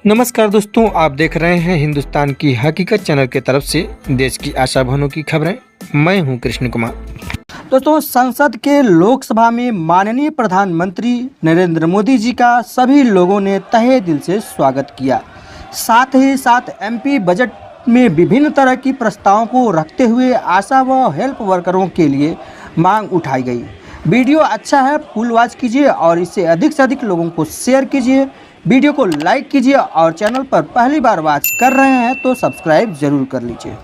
नमस्कार दोस्तों, आप देख रहे हैं हिंदुस्तान की हकीकत चैनल की तरफ से देश की आशा भानु की खबरें। मैं हूं कृष्ण कुमार। दोस्तों, संसद के लोकसभा में माननीय प्रधानमंत्री नरेंद्र मोदी जी का सभी लोगों ने तहे दिल से स्वागत किया। साथ ही साथ एमपी बजट में विभिन्न तरह की प्रस्तावों को रखते हुए आशा व हेल्प वर्करों के लिए मांग उठाई गई। वीडियो अच्छा है, फुल वॉच कीजिए और इसे अधिक से अधिक लोगों को शेयर कीजिए। वीडियो को लाइक कीजिए और चैनल पर पहली बार वॉच कर रहे हैं तो सब्सक्राइब जरूर कर लीजिए।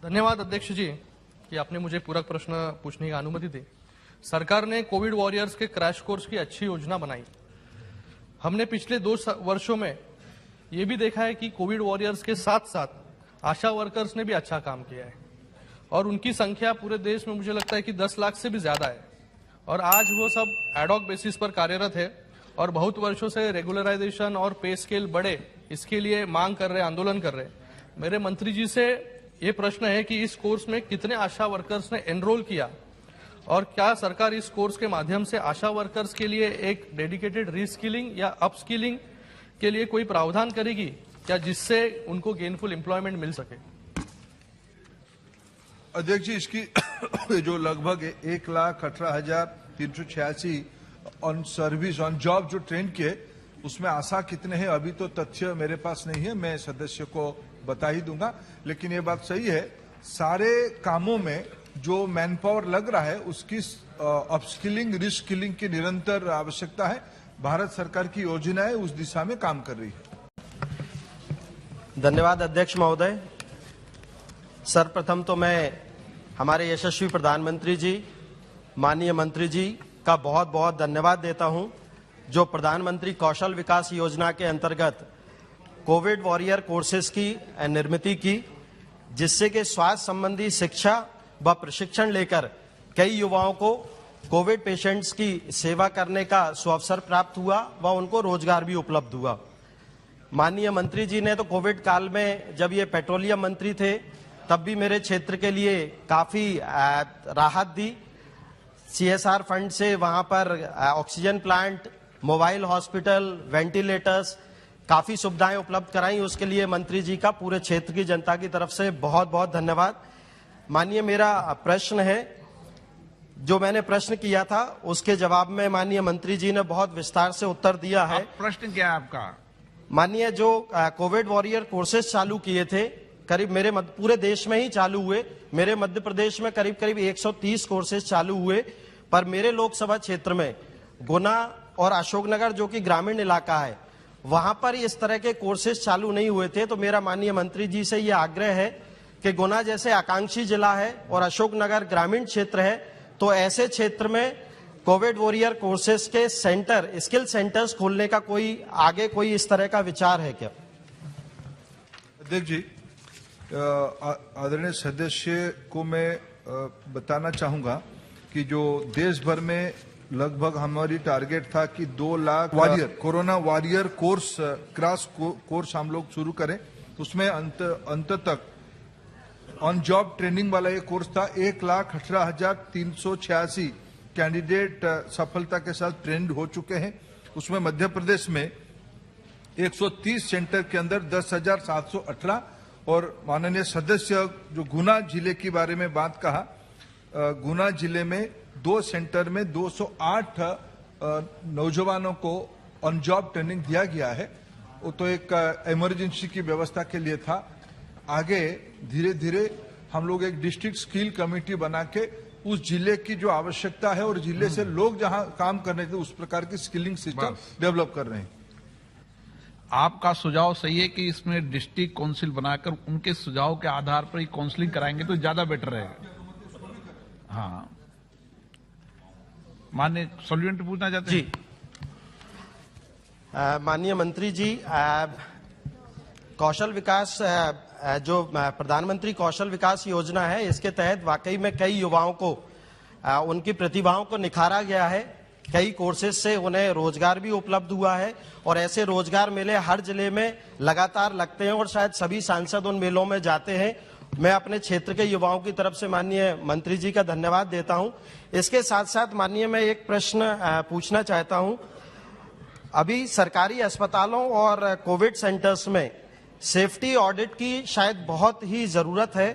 धन्यवाद अध्यक्ष जी कि आपने मुझे पूरक प्रश्न पूछने की अनुमति दी। सरकार ने कोविड वॉरियर्स के क्रैश कोर्स की अच्छी योजना बनाई। हमने पिछले 2 वर्षों में ये भी देखा है कि कोविड वॉरियर्स के साथ साथ आशा वर्कर्स ने भी अच्छा काम किया है और उनकी संख्या पूरे देश में मुझे लगता है कि 10 लाख से भी ज्यादा है और आज वो सब एडॉक बेसिस पर कार्यरत है और बहुत वर्षों से रेगुलराइजेशन और पे स्केल बढ़े इसके लिए मांग कर रहे, आंदोलन कर रहे। मेरे मंत्री जी से ये प्रश्न है कि इस कोर्स में कितने आशा वर्कर्स ने एनरोल किया और क्या सरकार इस कोर्स के माध्यम से आशा वर्कर्स के लिए एक डेडिकेटेड रीस्किलिंग या अपस्किलिंग के लिए कोई प्रावधान करेगी क्या, जिससे उनको गेनफुल एम्प्लॉयमेंट मिल सके? अध्यक्ष जी, इसकी जो लगभग 1,18,386 ऑन सर्विस ऑन जॉब जो ट्रेन किए उसमें आशा कितने हैं अभी तो तथ्य मेरे पास नहीं है, मैं सदस्य को बता ही दूंगा। लेकिन ये बात सही है, सारे कामों में जो मैन पावर लग रहा है उसकी अपस्किलिंग रिस्किलिंग की निरंतर आवश्यकता है। भारत सरकार की योजनाएं उस दिशा में काम कर रही है। धन्यवाद अध्यक्ष महोदय। सर्वप्रथम तो मैं हमारे यशस्वी प्रधानमंत्री जी, माननीय मंत्री जी का बहुत बहुत धन्यवाद देता हूं, जो प्रधानमंत्री कौशल विकास योजना के अंतर्गत कोविड वॉरियर कोर्सेज की निर्मित की, जिससे कि स्वास्थ्य संबंधी शिक्षा व प्रशिक्षण लेकर कई युवाओं को कोविड पेशेंट्स की सेवा करने का सुअवसर प्राप्त हुआ व उनको रोजगार भी उपलब्ध हुआ। माननीय मंत्री जी ने तो कोविड काल में जब ये पेट्रोलियम मंत्री थे तब भी मेरे क्षेत्र के लिए काफी राहत दी। CSR फंड से वहां पर oxygen plant, mobile hospital, ventilators, काफी सुविधाएं उपलब्ध कराई। उसके लिए मंत्री जी का पूरे क्षेत्र की जनता की तरफ से बहुत बहुत धन्यवाद। माननीय, मेरा प्रश्न है, जो मैंने प्रश्न किया था उसके जवाब में माननीय मंत्री जी ने बहुत विस्तार से उत्तर दिया है। प्रश्न क्या है आपका? माननीय, जो कोविड वॉरियर कोर्सेज चालू किए थे, करीब मेरे पूरे देश में ही चालू हुए। मेरे मध्य प्रदेश में करीब 130 कोर्सेज चालू हुए, पर मेरे लोकसभा क्षेत्र में गुना और अशोकनगर जो कि ग्रामीण इलाका है, वहां पर इस तरह के कोर्सेज चालू नहीं हुए थे। तो मेरा माननीय मंत्री जी से यह आग्रह है कि गुना जैसे आकांक्षी जिला है और अशोकनगर ग्रामीण क्षेत्र है, तो ऐसे क्षेत्र में कोविड वॉरियर कोर्सेज के सेंटर, स्किल सेंटर्स खोलने का कोई इस तरह का विचार है क्या? अध्यक्ष जी, आदरणीय सदस्य को मैं बताना चाहूंगा कि जो देश भर में लगभग हमारी टारगेट था कि 2 lakh corona warrior course crash course हम लोग शुरू करें। उसमें अंत तक ऑन जॉब ट्रेनिंग वाला ये कोर्स था। 1,18,386 कैंडिडेट सफलता के साथ ट्रेंड हो चुके हैं। उसमें मध्य प्रदेश में 130 सेंटर के अंदर 10,718 और माननीय सदस्य जो गुना जिले के बारे में बात कहा, गुना जिले में 2 सेंटर में 208 नौजवानों को ऑन जॉब ट्रेनिंग दिया गया है। वो तो एक इमरजेंसी की व्यवस्था के लिए था। आगे धीरे धीरे हम लोग एक डिस्ट्रिक्ट स्किल कमेटी बना के उस जिले की जो आवश्यकता है और जिले से लोग जहां काम करने थे उस प्रकार की स्किलिंग सिस्टम डेवलप कर रहे हैं। आपका सुझाव सही है कि इसमें डिस्ट्रिक्ट काउंसिल बनाकर उनके सुझाव के आधार पर ही काउंसलिंग कराएंगे तो ज्यादा बेटर रहेगा। हाँ, माननीय सॉल्वेंट पूछना चाहते हैं? जी, माननीय मंत्री जी, कौशल विकास जो प्रधानमंत्री कौशल विकास योजना है, इसके तहत वाकई में कई युवाओं को उनकी प्रतिभाओं को निखारा गया है। कई कोर्सेज से उन्हें रोजगार भी उपलब्ध हुआ है और ऐसे रोजगार मेले हर जिले में लगातार लगते हैं और शायद सभी सांसद उन मेलों में जाते हैं मैं अपने क्षेत्र के युवाओं की तरफ से माननीय मंत्री जी का धन्यवाद देता हूं। इसके साथ साथ माननीय मैं एक प्रश्न पूछना चाहता हूं। अभी सरकारी अस्पतालों और कोविड सेंटर्स में सेफ्टी ऑडिट की शायद बहुत ही जरूरत है।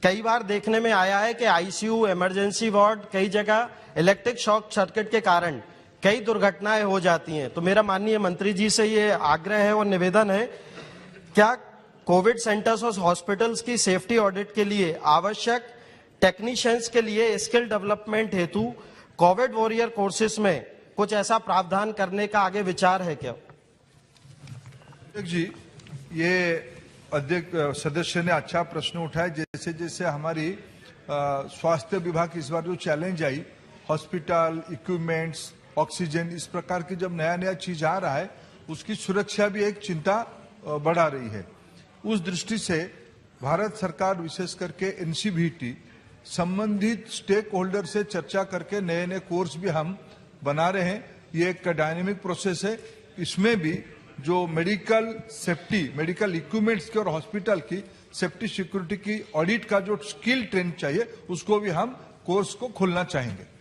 कई बार देखने में आया है कि आईसीयू, इमरजेंसी वार्ड, कई जगह इलेक्ट्रिक शॉक सर्किट के कारण कई दुर्घटनाएं हो जाती हैं। तो मेरा माननीय मंत्री जी से ये आग्रह है और निवेदन है, क्या कोविड सेंटर्स और हॉस्पिटल्स की सेफ्टी ऑडिट के लिए आवश्यक टेक्नीशियंस के लिए स्किल डेवलपमेंट हेतु कोविड वॉरियर कोर्सेज में कुछ ऐसा प्रावधान करने का आगे विचार है क्या? जी, ये अध्यक्ष सदस्य ने अच्छा प्रश्न उठाया। जैसे जैसे हमारी स्वास्थ्य विभाग की इस बार जो challenge I, hospital, equipments, oxygen, इस प्रकार की जब नया नया चीज आ रहा है, उसकी सुरक्षा भी एक चिंता बढ़ा रही है। उस दृष्टि से भारत सरकार विशेष करके एनसीवीटी संबंधित स्टेक होल्डर से चर्चा करके नए नए कोर्स भी हम बना रहे हैं। ये एक डायनेमिक प्रोसेस है। इसमें भी जो मेडिकल सेफ्टी, मेडिकल इक्विपमेंट्स की और हॉस्पिटल की सेफ्टी सिक्योरिटी की ऑडिट का जो स्किल ट्रेंड चाहिए, उसको भी हम कोर्स को खोलना चाहेंगे।